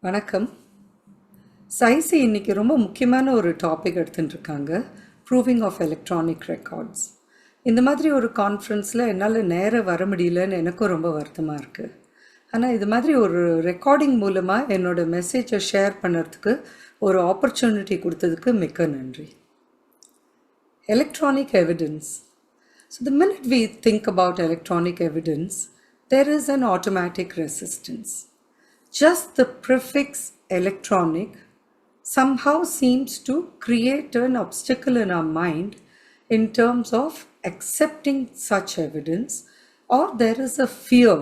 வணக்கம். சைசி இன்னைக்கு ரொம்ப முக்கியமான ஒரு டாபிக் எடுத்துட்டு இருக்காங்க, ப்ரூவிங் ஆஃப் எலக்ட்ரானிக் ரெக்கார்ட்ஸ். இந்த மாதிரி ஒரு கான்ஃபரன்ஸில் என்னால் நேர வர முடியலன்னு எனக்கும் ரொம்ப வருத்தமாக இருக்குது. ஆனால் இது மாதிரி ஒரு ரெக்கார்டிங் மூலமாக என்னோட மெசேஜை ஷேர் பண்ணுறதுக்கு ஒரு ஆப்பர்ச்சுனிட்டி கொடுத்ததுக்கு மிக்க நன்றி. Electronic evidence. So the minute we think about electronic evidence, there is an automatic resistance. Just the prefix electronic somehow seems to create an obstacle in our mind in terms of accepting such evidence, or there is a fear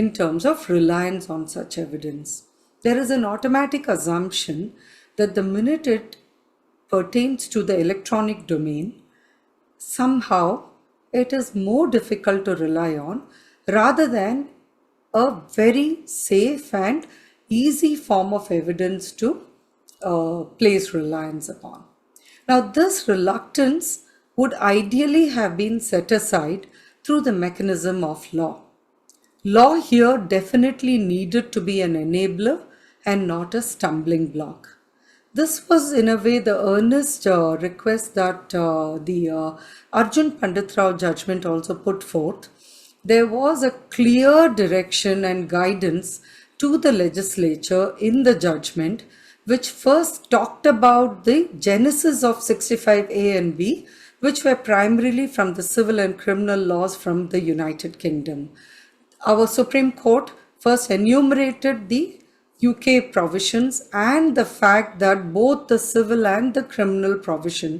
in terms of reliance on such evidence. There is an automatic assumption that the minute it pertains to the electronic domain, somehow it is more difficult to rely on rather than a very safe and easy form of evidence to place reliance upon. Now, this reluctance would ideally have been set aside through the mechanism of law. Law here definitely needed to be an enabler and not a stumbling block. This was in a way the earnest request that the Arjun Pandit Rao judgment also put forth. There was a clear direction and guidance to the legislature in the judgment, which first talked about the genesis of 65A and B, which were primarily from the civil and criminal laws from the United Kingdom. Our Supreme Court first enumerated the UK provisions and the fact that both the civil and the criminal provision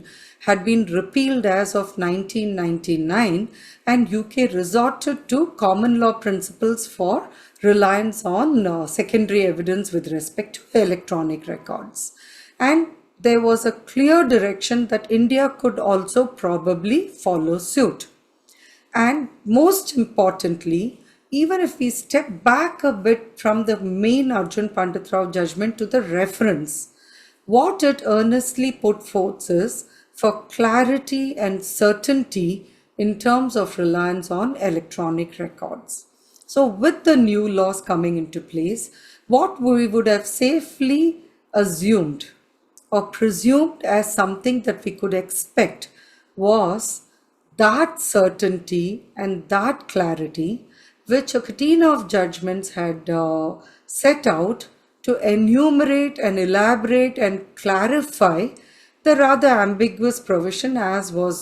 had been repealed as of 1999, and UK resorted to common law principles for reliance on secondary evidence with respect to electronic records. And there was a clear direction that India could also probably follow suit. And most importantly, even if we step back a bit from the main Arjun Pandit Rao judgment to the reference, what it earnestly put forth is for clarity and certainty in terms of reliance on electronic records. So with the new laws coming into place, what we would have safely assumed or presumed as something that we could expect was that certainty and that clarity which a catena of judgments had set out to enumerate and elaborate and clarify the rather ambiguous provision as was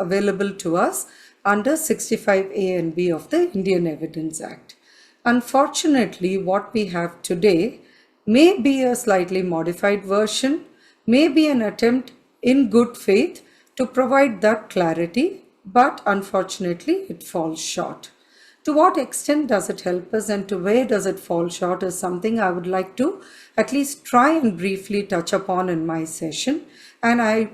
available to us under 65A and B of the Indian Evidence Act. Unfortunately, what we have today may be a slightly modified version, may be an attempt in good faith to provide that clarity, but unfortunately it falls short. To what extent does it help us and to where does it fall short is something I would like to at least try and briefly touch upon in my session. And I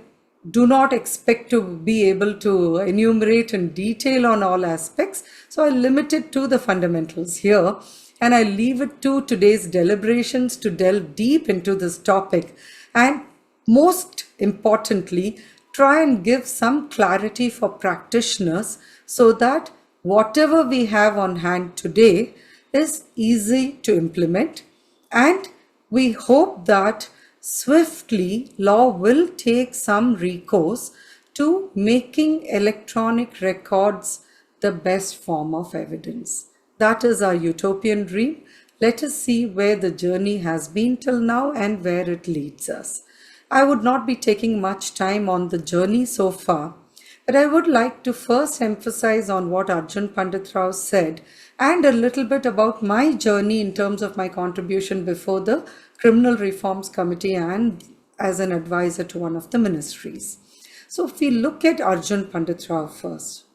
do not expect to be able to enumerate in detail on all aspects. So I limit it to the fundamentals here, and I leave it to today's deliberations to delve deep into this topic and most importantly, try and give some clarity for practitioners so that whatever we have on hand today is easy to implement, and we hope that swiftly law will take some recourse to making electronic records the best form of evidence. That is our utopian dream. Let us see where the journey has been till now and where it leads us. I would not be taking much time on the journey so far, but I would like to first emphasize on what Arjun Pandit Rao said and a little bit about my journey in terms of my contribution before the Criminal Reforms Committee and as an advisor to one of the ministries. So if we look at Arjun Pandit Rao first,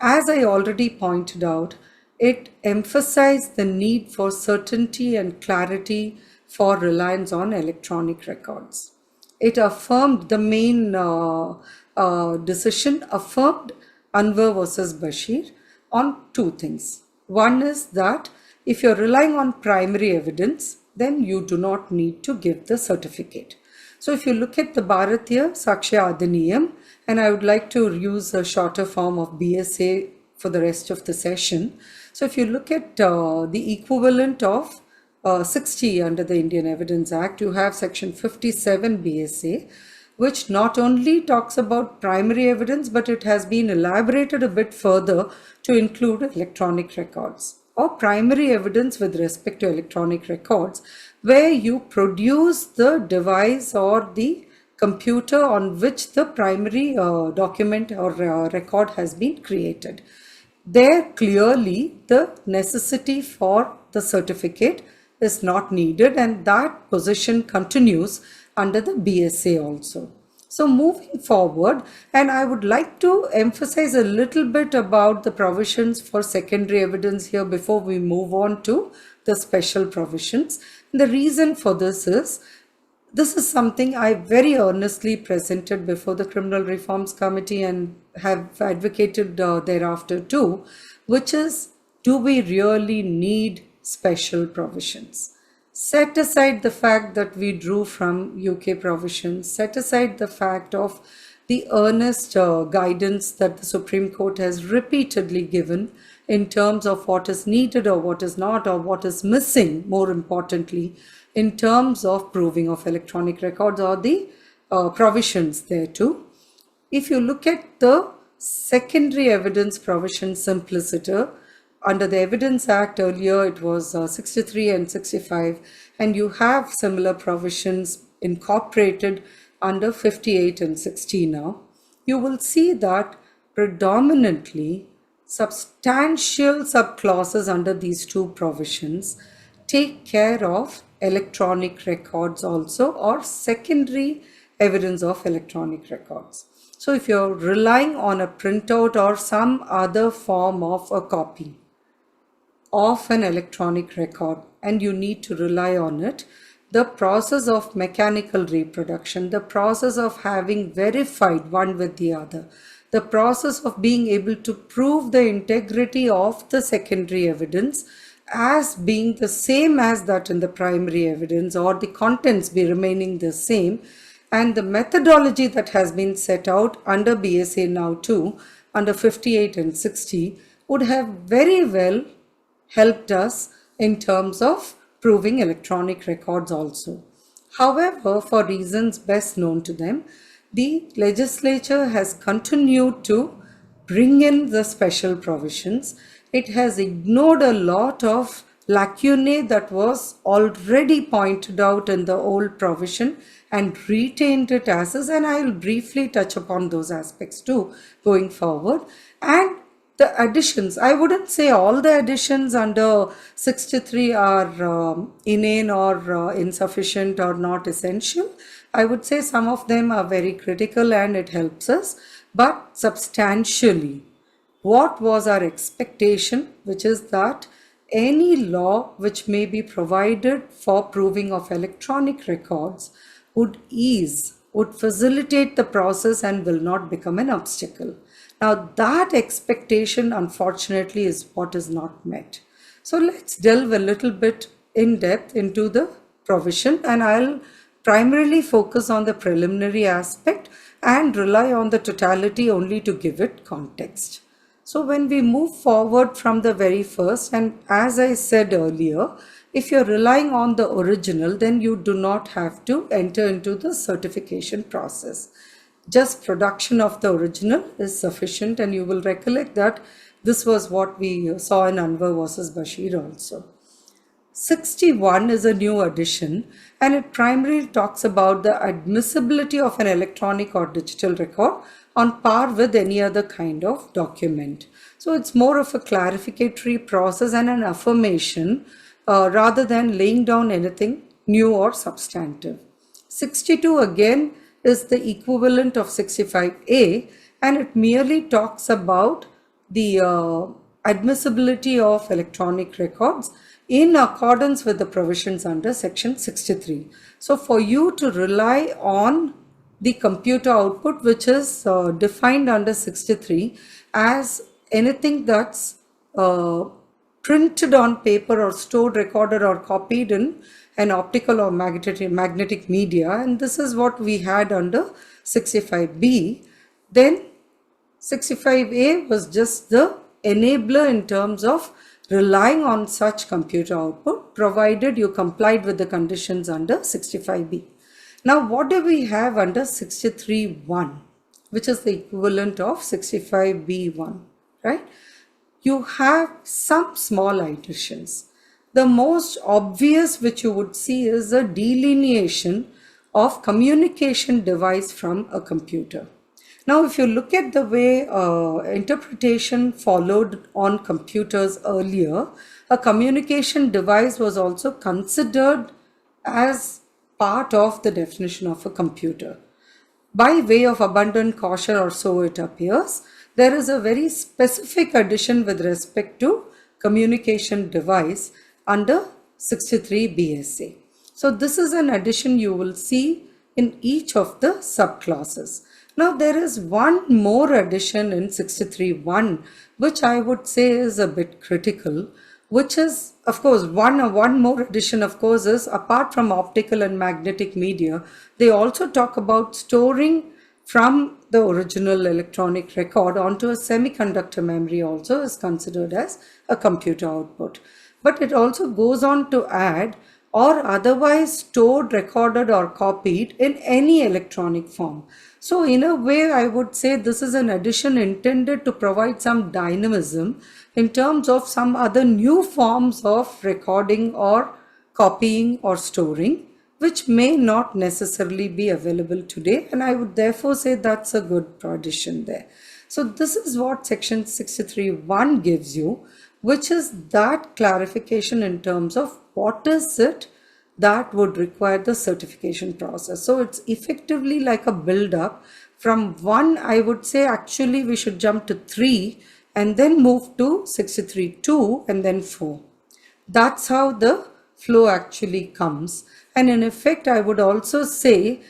as I already pointed out, it emphasized the need for certainty and clarity for reliance on electronic records. It affirmed the main decision affirmed Anwar versus Bashir on two things. One is that if you're relying on primary evidence, then you do not need to give the certificate. So if you look at the Bharatiya Sakshya Adhiniyam, and I would like to use a shorter form of BSA for the rest of the session. So if you look at the equivalent of 60 under the Indian Evidence Act, you have section 57 BSA, which not only talks about primary evidence, but it has been elaborated a bit further to include electronic records or primary evidence with respect to electronic records, where you produce the device or the computer on which the primary document or record has been created. There clearly the necessity for the certificate is not needed, and that position continues under the BSA also. So moving forward, and I would like to emphasize a little bit about the provisions for secondary evidence here before we move on to the special provisions. The reason for this is something I very earnestly presented before the Criminal Reforms Committee and have advocated thereafter too, which is, do we really need special provisions? Set aside the fact that we drew from UK provisions, set aside the fact of the earnest guidance that the Supreme Court has repeatedly given in terms of what is needed or what is not, or what is missing, more importantly, in terms of proving of electronic records or the provisions there too. If you look at the secondary evidence provision simpliciter, under the Evidence Act earlier it was 63 and 65, and you have similar provisions incorporated under 58 and 60 now. You will see that predominantly substantial subclauses under these two provisions take care of electronic records also, or secondary evidence of electronic records. So if you're relying on a printout or some other form of a copy of an electronic record and you need to rely on it, the process of mechanical reproduction, the process of having verified one with the other, the process of being able to prove the integrity of the secondary evidence as being the same as that in the primary evidence, or the contents be remaining the same, and the methodology that has been set out under BSA now too, under 58 and 60, would have very well helped us in terms of proving electronic records also. However, for reasons best known to them, the legislature has continued to bring in the special provisions. It has ignored a lot of lacunae that was already pointed out in the old provision and retained it as is, and I will briefly touch upon those aspects too going forward. And the additions, I wouldn't say all the additions under 63 are inane or insufficient or not essential. I would say some of them are very critical and it helps us, but substantially, what was our expectation, which is that any law which may be provided for proving of electronic records would facilitate the process and will not become an obstacle. Now that expectation unfortunately is what is not met. So let's delve a little bit in depth into the provision, and I'll primarily focus on the preliminary aspect and rely on the totality only to give it context. So when we move forward from the very first, and as I said earlier, if you're relying on the original, then you do not have to enter into the certification process. Just production of the original is sufficient, and you will recollect that this was what we saw in Anwar versus Bashir also. 61 is a new addition, and it primarily talks about the admissibility of an electronic or digital record on par with any other kind of document. So it's more of a clarificatory process and an affirmation rather than laying down anything new or substantive. 62 again is the equivalent of 65A, and it merely talks about the admissibility of electronic records in accordance with the provisions under section 63. So for you to rely on the computer output, which is defined under 63 as anything that's printed on paper or stored, recorded or copied in an optical or magnetic media, and this is what we had under 65B. Then 65A was just the enabler in terms of relying on such computer output provided you complied with the conditions under 65B. Now what do we have under 63(1), which is the equivalent of 65B1, right? You have some small additions. The most obvious which you would see is a delineation of communication device from a computer. Now, if you look at the way interpretation followed on computers earlier, a communication device was also considered as part of the definition of a computer. By way of abundant caution, or so it appears, there is a very specific addition with respect to communication device under 63 BSA. So this is an addition you will see in each of the subclasses. Now there is one more addition in 63(1) which I would say is a bit critical, which is, of course, one more addition, of course, is apart from optical and magnetic media, they also talk about storing from the original electronic record onto a semiconductor memory also is considered as a computer output. But it also goes on to add or otherwise stored, recorded or copied in any electronic form. So in a way, I would say this is an addition intended to provide some dynamism in terms of some other new forms of recording or copying or storing, which may not necessarily be available today. And I would therefore say that's a good addition there. So this is what section 63(1) gives you, which is that clarification in terms of what is it that would require the certification process. So it's effectively like a build up from 1. I would say actually we should jump to 3 and then move to 63(2) and then 4. That's how the flow actually comes. And in effect, I would also say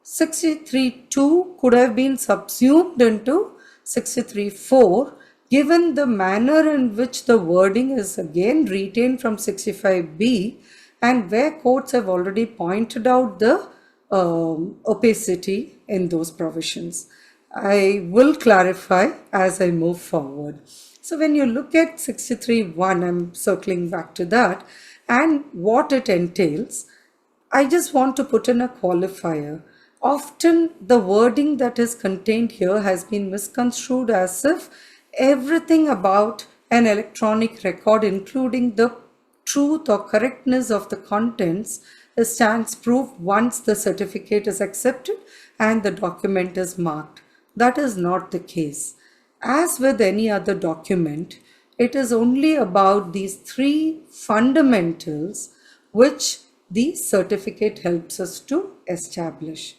63(2) could have been subsumed into 63(4), given the manner in which the wording is again retained from 65B, and where courts have already pointed out the opacity in those provisions. I will clarify as I move forward. So when you look at 63(1), I'm circling back to that, and what it entails, I just want to put in a qualifier. Often the wording that is contained here has been misconstrued as if everything about an electronic record, including the truth or correctness of the contents, stands proof once the certificate is accepted and the document is marked. That is not the case. As with any other document, it is only about these 3 fundamentals which the certificate helps us to establish,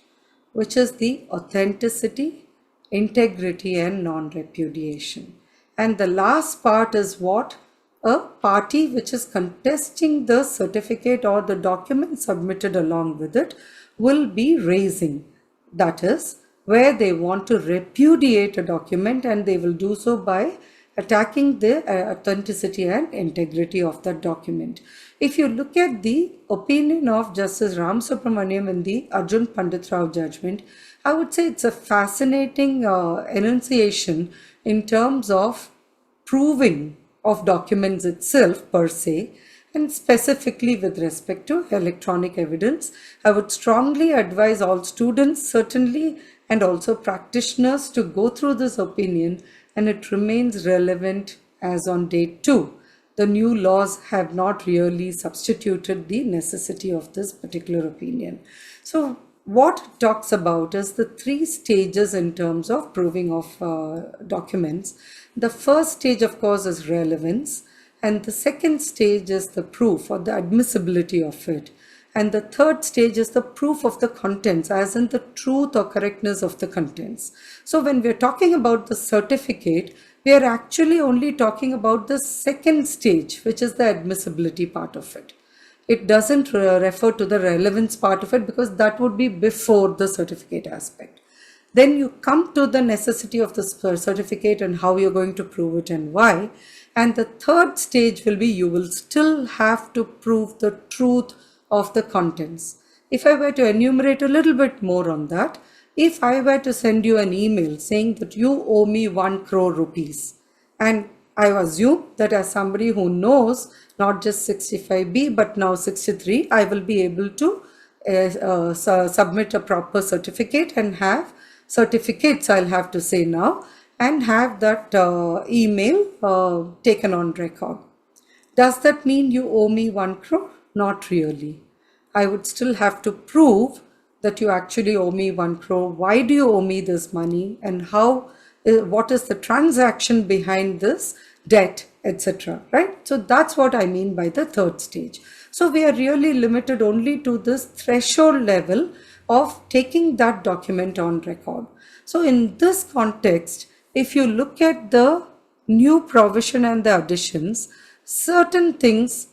which is the authenticity, integrity and non-repudiation. And the last part is what a party which is contesting the certificate or the document submitted along with it will be raising. That is, where they want to repudiate a document, and they will do so by attacking the authenticity and integrity of that document. If you look at the opinion of Justice Ram Subramaniam in the Arjun Pandit Rao judgment, I would say it's a fascinating enunciation in terms of proving of documents itself per se, and specifically with respect to electronic evidence. I would strongly advise all students certainly and also practitioners to go through this opinion, and it remains relevant as on date 2. The new laws have not really substituted the necessity of this particular opinion. So what it talks about is the 3 stages in terms of proving of documents. The first stage, of course, is relevance, and the second stage is the proof or the admissibility of it, and the third stage is the proof of the contents, as in the truth or correctness of the contents. So when we're talking about the certificate, we are actually only talking about the second stage, which is the admissibility part of it. It doesn't refer to the relevance part of it, because that would be before the certificate aspect. Then you come to the necessity of the certificate and how you're going to prove it and why. And the third stage will be you will still have to prove the truth of the contents. If I were to enumerate a little bit more on that, if I were to send you an email saying that you owe me 1 crore rupees, and I assume that as somebody who knows not just 65B but now 63, I will be able to submit a proper certificate and have certificates, I'll have to say now, and have that email taken on record. Does that mean you owe me 1 crore? Not really. I would still have to prove that you actually owe me 1 crore. Why do you owe me this money, and how, what is the transaction behind this debt, etc. Right? So that's what I mean by the third stage. So we are really limited only to this threshold level of taking that document on record. So in this context, if you look at the new provision and the additions, certain things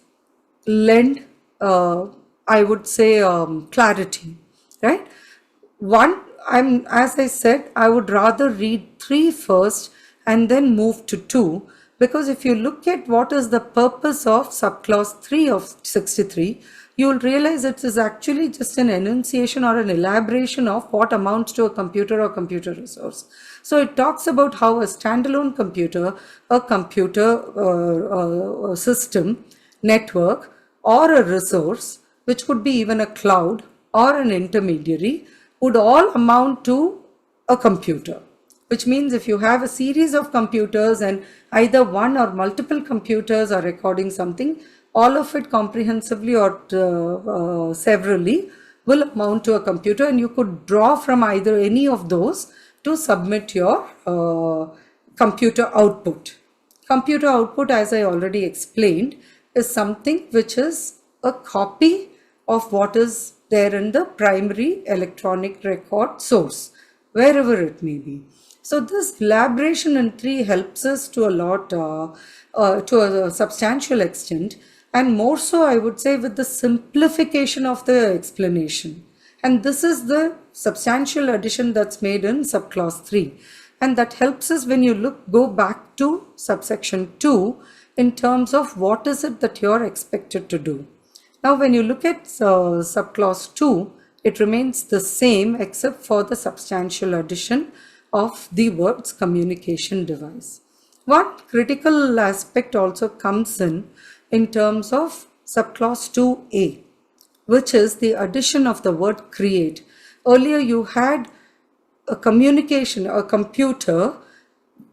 lend, I would say, clarity, right? One, as I said, I would rather read 3 first and then move to 2, because if you look at what is the purpose of subclause 3 of 63, you will realize it is actually just an enunciation or an elaboration of what amounts to a computer or computer resource. So it talks about how a standalone computer, a computer system, network, or a resource, which could be even a cloud or an intermediary, would all amount to a computer. Which means if you have a series of computers and either one or multiple computers are recording something, all of it comprehensively or severally will amount to a computer, and you could draw from either any of those to submit your computer output. Computer output, as I already explained, is something which is a copy of what is there in the primary electronic record source, wherever it may be. So this elaboration in 3 helps us to a lot, to a substantial extent, and more so I would say with the simplification of the explanation. And this is the substantial addition that's made in subclause 3. And that helps us when you go back to subsection 2 in terms of what is it that you're expected to do. Now, when you look at subclause 2, it remains the same except for the substantial addition of the words communication device. One critical aspect also comes in terms of subclause 2A, which is the addition of the word create. Earlier you had a computer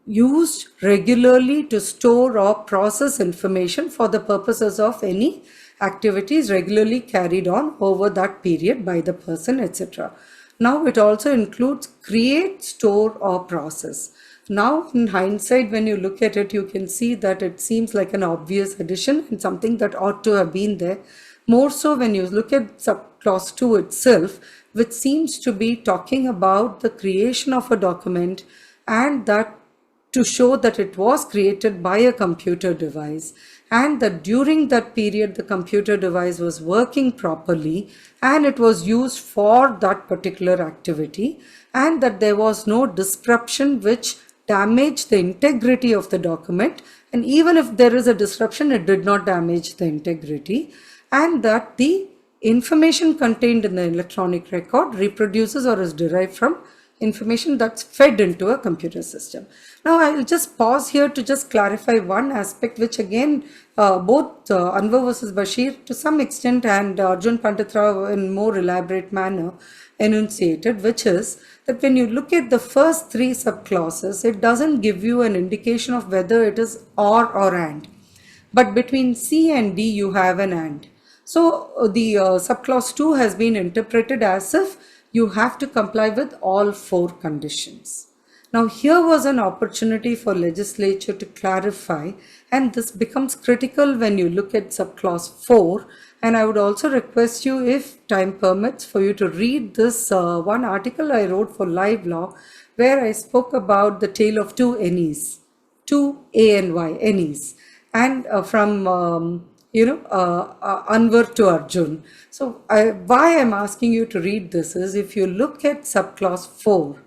used regularly to store or process information for the purposes of any activities regularly carried on over that period by the person, etc. Now it also includes create, store, or process. Now in hindsight, when you look at it, you can see that it seems like an obvious addition and something that ought to have been there. More so when you look at subclause 2 itself, which seems to be talking about the creation of a document, and that to show that it was created by a computer device, and that during that period the computer device was working properly and it was used for that particular activity, and that there was no disruption which damaged the integrity of the document, and even if there is a disruption, it did not damage the integrity, and that the information contained in the electronic record reproduces or is derived from information that's fed into a computer system. Now I will just pause here to just clarify one aspect, which again both Anwar versus Bashir to some extent and Arjun Panditrao in more elaborate manner enunciated, which is that when you look at the first 3 subclauses, it doesn't give you an indication of whether it is or and. But between C and D you have an and. So the subclause 2 has been interpreted as if you have to comply with all 4 conditions. Now here was an opportunity for legislature to clarify, and this becomes critical when you look at subclause 4, and I would also request you, if time permits, for you to read this one article I wrote for Live Law, where I spoke about the tale of 2 Annies, 2 ANY, Annies, and from Anwar to Arjun. So why I'm asking you to read this is, if you look at subclause 4,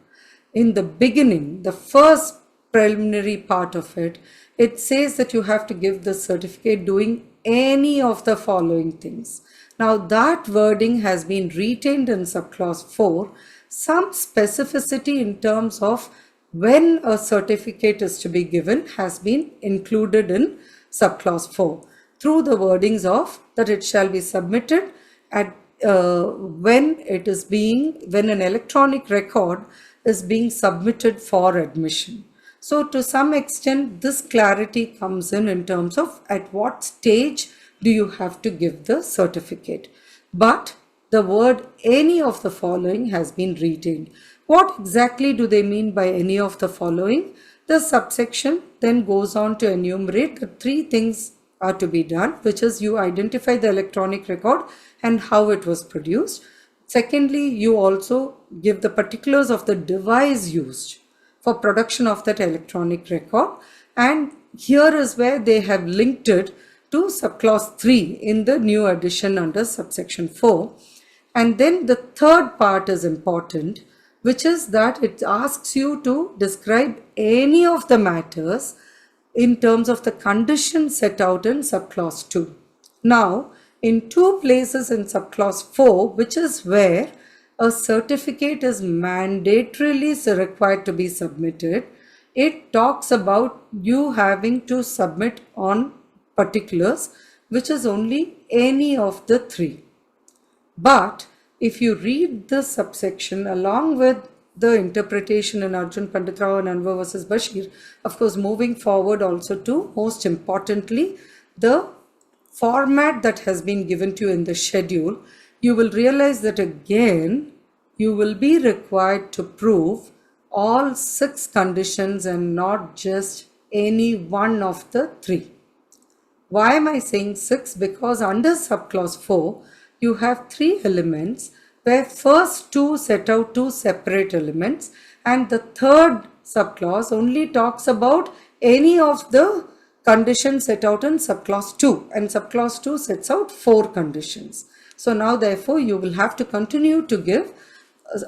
in the beginning, the first preliminary part of it, it says that you have to give the certificate doing any of the following things. Now that wording has been retained in subclause 4, some specificity in terms of when a certificate is to be given has been included in subclause 4 through the wordings of that it shall be submitted at when an electronic record is being submitted for admission. So to some extent this clarity comes in terms of at what stage do you have to give the certificate. But the word any of the following has been retained. What exactly do they mean by any of the following? The subsection then goes on to enumerate the three things are to be done, which is you identify the electronic record and how it was produced. Secondly, you also give the particulars of the device used for production of that electronic record, and here is where they have linked it to subclause 3 in the new addition under subsection 4. And then the third part is important, which is that it asks you to describe any of the matters in terms of the conditions set out in subclause 2. Now, in two places in subclause 4, which is where a certificate is mandatorily required to be submitted, it talks about you having to submit on particulars, which is only any of the three. But if you read this subsection along with the interpretation in Arjun Pandit Rao and Anwar versus Bashir, of course, moving forward also to, most importantly, the format that has been given to you in the schedule, you will realize that again, you will be required to prove all 6 conditions and not just any one of the 3. Why am I saying 6? Because under subclause 4, you have 3 elements where first 2 set out 2 separate elements and the third subclause only talks about any of the conditions set out in subclause 2, and subclause 2 sets out 4 conditions. So now therefore you will have to continue to give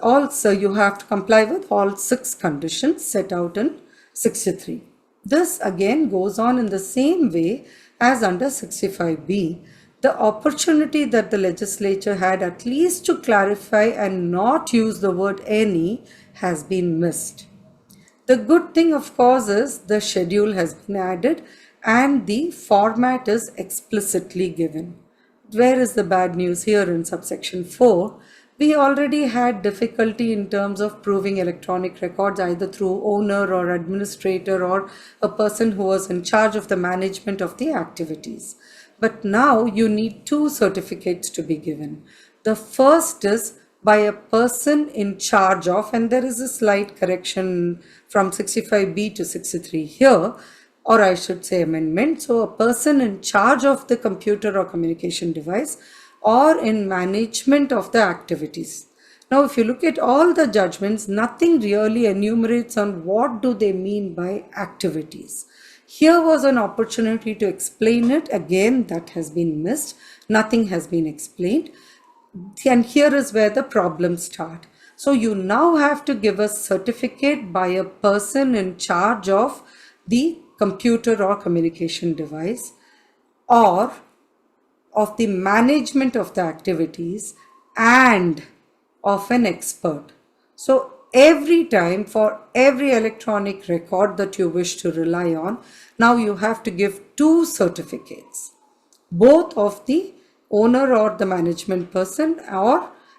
also you have to comply with all 6 conditions set out in 63. This again goes on in the same way as under 65B. The opportunity that the legislature had at least to clarify and not use the word any has been missed. The good thing, of course, is the schedule has been added and the format is explicitly given. Where is the bad news here in subsection 4? We already had difficulty in terms of proving electronic records either through owner or administrator or a person who was in charge of the management of the activities. But now you need 2 certificates to be given. The first is by a person in charge of, and there is a slight correction from 65B to 63 here, or I should say amendment. So a person in charge of the computer or communication device or in management of the activities. Now, if you look at all the judgments, nothing really enumerates on what do they mean by activities. Here was an opportunity to explain it. Again, that has been missed. Nothing has been explained. And here is where the problems start. So you now have to give a certificate by a person in charge of the computer or communication device or of the management of the activities and of an expert. So every time for every electronic record that you wish to rely on, now you have to give 2 certificates, both of the owner or the management person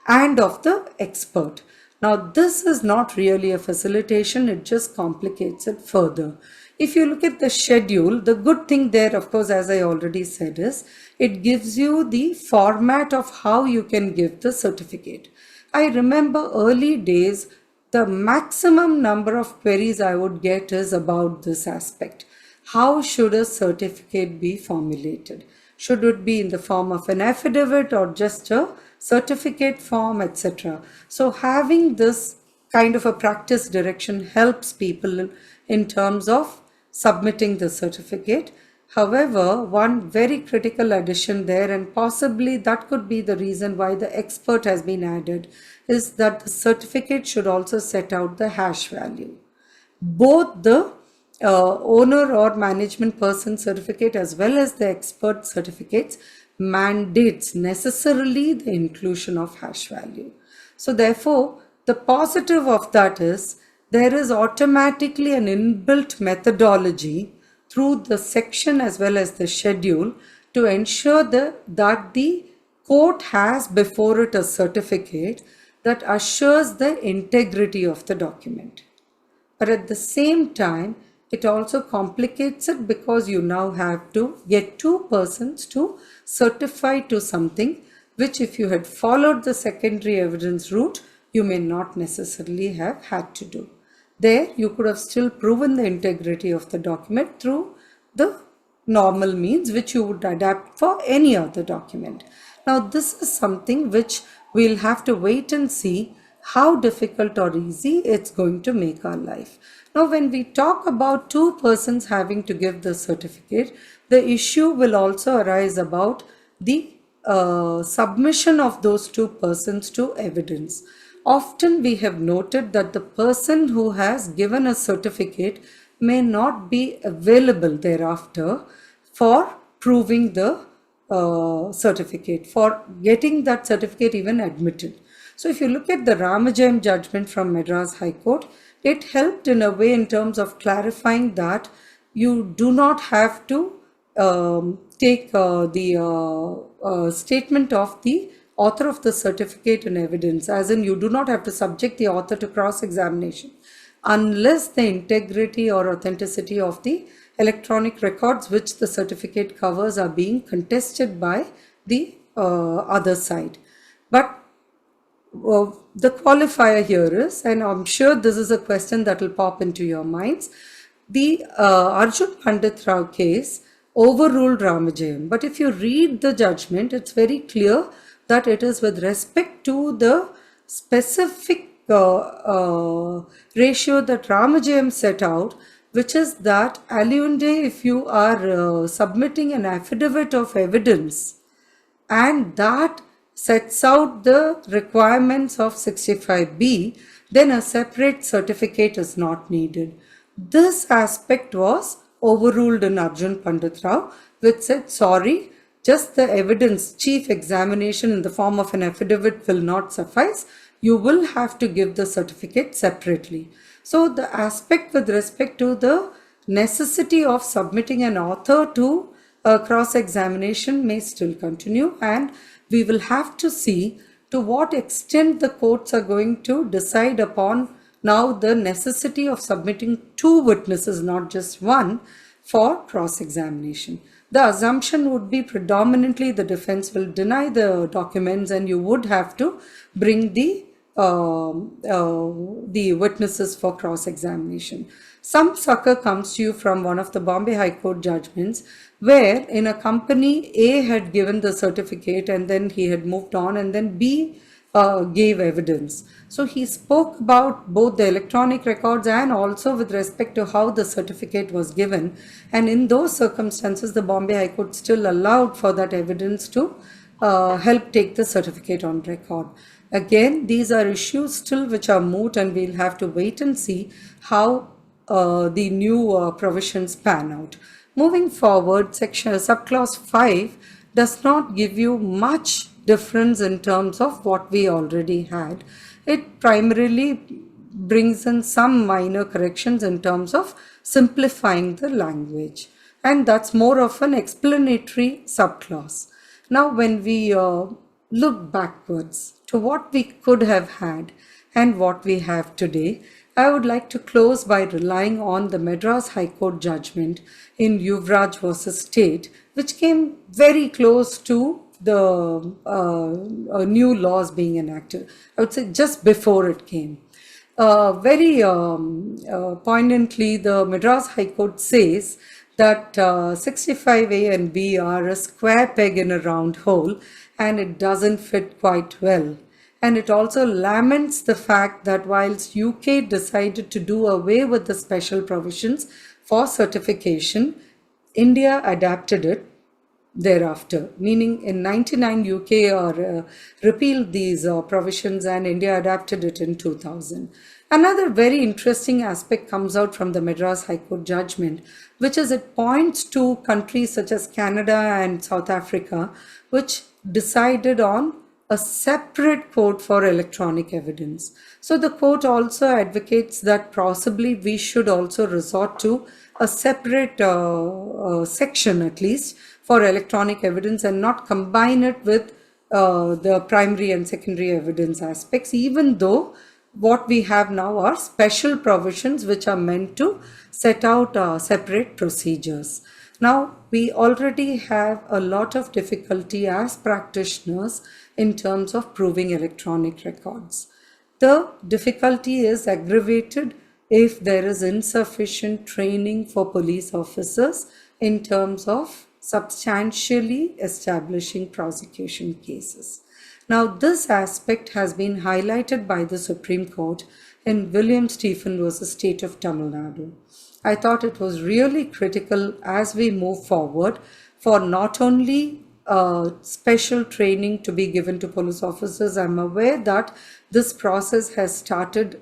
and of the expert. Now this is not really a facilitation, it just complicates it further. If you look at the schedule, the good thing there, of course, as I already said, is it gives you the format of how you can give the certificate. I remember early days, the maximum number of queries I would get is about this aspect. How should a certificate be formulated? Should it be in the form of an affidavit or just a certificate form, etc.? So having this kind of a practice direction helps people in terms of submitting the certificate. However, one very critical addition there, and possibly that could be the reason why the expert has been added, is that the certificate should also set out the hash value. Both the owner or management person certificate as well as the expert certificates mandates necessarily the inclusion of hash value. So therefore, the positive of that is there is automatically an inbuilt methodology through the section as well as the schedule to ensure that the court has before it a certificate that assures the integrity of the document. But at the same time, it also complicates it because you now have to get two persons to certify to something which, if you had followed the secondary evidence route, you may not necessarily have had to do. There, you could have still proven the integrity of the document through the normal means which you would adapt for any other document. Now, this is something which we'll have to wait and see how difficult or easy it's going to make our life. Now, when we talk about two persons having to give the certificate, the issue will also arise about the submission of those two persons to evidence. Often we have noted that the person who has given a certificate may not be available thereafter for proving the certificate, for getting that certificate even admitted. So if you look at the Ramajayam judgment from Madras High Court, it helped in a way in terms of clarifying that you do not have to take the statement of the author of the certificate in evidence, as in you do not have to subject the author to cross-examination unless the integrity or authenticity of the electronic records which the certificate covers are being contested by the other side. But the qualifier here is, and I'm sure this is a question that will pop into your minds, the Arjun Pandit Rao case overruled Ramajayam. But if you read the judgment, it's very clear that it is with respect to the specific ratio that Ramajayam set out, which is that aliunde, if you are submitting an affidavit of evidence and that sets out the requirements of 65B, then a separate certificate is not needed. This aspect was overruled in Arjun Pandit Rao, which said, sorry, just the evidence, chief examination in the form of an affidavit will not suffice. You will have to give the certificate separately. So the aspect with respect to the necessity of submitting an author to a cross-examination may still continue, and we will have to see to what extent the courts are going to decide upon now the necessity of submitting two witnesses, not just one, for cross-examination. The assumption would be predominantly the defense will deny the documents and you would have to bring the witnesses for cross-examination. Some succor comes to you from one of the Bombay High Court judgments where in a company A had given the certificate and then he had moved on, and then B gave evidence. So he spoke about both the electronic records and also with respect to how the certificate was given. And in those circumstances, the Bombay High Court still allowed for that evidence to help take the certificate on record. Again, these are issues still which are moot, and we'll have to wait and see how the new provisions pan out. Moving forward, subclause 5 does not give you much difference in terms of what we already had. It primarily brings in some minor corrections in terms of simplifying the language, and that's more of an explanatory subclause. Now, when we look backwards to what we could have had and what we have today, I would like to close by relying on the Madras High Court judgment in Yuvraj versus State, which came very close to the new laws being enacted. I would say just before it came. Very poignantly, the Madras High Court says that 65A and B are a square peg in a round hole and it doesn't fit quite well. And it also laments the fact that whilst UK decided to do away with the special provisions for certification, India adapted it thereafter, meaning in 99 UK repealed these provisions and India adapted it in 2000. Another very interesting aspect comes out from the Madras High Court judgment, which is it points to countries such as Canada and South Africa, which decided on a separate code for electronic evidence. So the court also advocates that possibly we should also resort to a separate section at least for electronic evidence and not combine it with the primary and secondary evidence aspects, even though what we have now are special provisions which are meant to set out separate procedures. Now, we already have a lot of difficulty as practitioners in terms of proving electronic records. The difficulty is aggravated if there is insufficient training for police officers in terms of substantially establishing prosecution cases. Now, this aspect has been highlighted by the Supreme Court in William Stephen versus State of Tamil Nadu. I thought it was really critical as we move forward for not only special training to be given to police officers. I'm aware that this process has started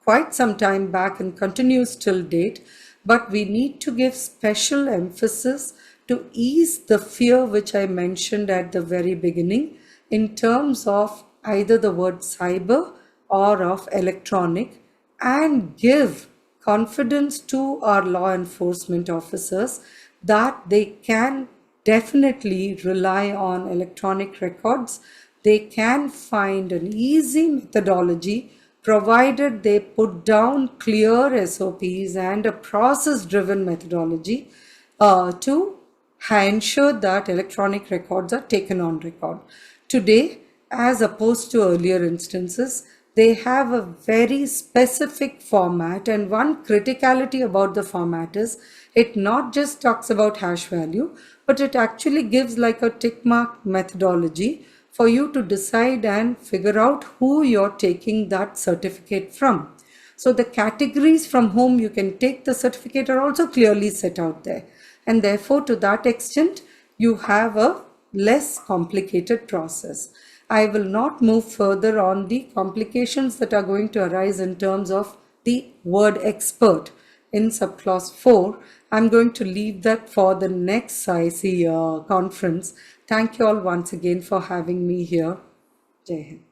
quite some time back and continues till date, but we need to give special emphasis to ease the fear which I mentioned at the very beginning in terms of either the word cyber or of electronic, and give confidence to our law enforcement officers that they can definitely rely on electronic records. They can find an easy methodology provided they put down clear SOPs and a process-driven methodology to ensure that electronic records are taken on record. Today, as opposed to earlier instances, they have a very specific format, and one criticality about the format is it not just talks about hash value, but it actually gives like a tick mark methodology for you to decide and figure out who you're taking that certificate from. So the categories from whom you can take the certificate are also clearly set out there. And therefore, to that extent, you have a less complicated process. I will not move further on the complications that are going to arise in terms of the word expert in subclause 4. I'm going to leave that for the next IC conference. Thank you all once again for having me here. Jai Hind.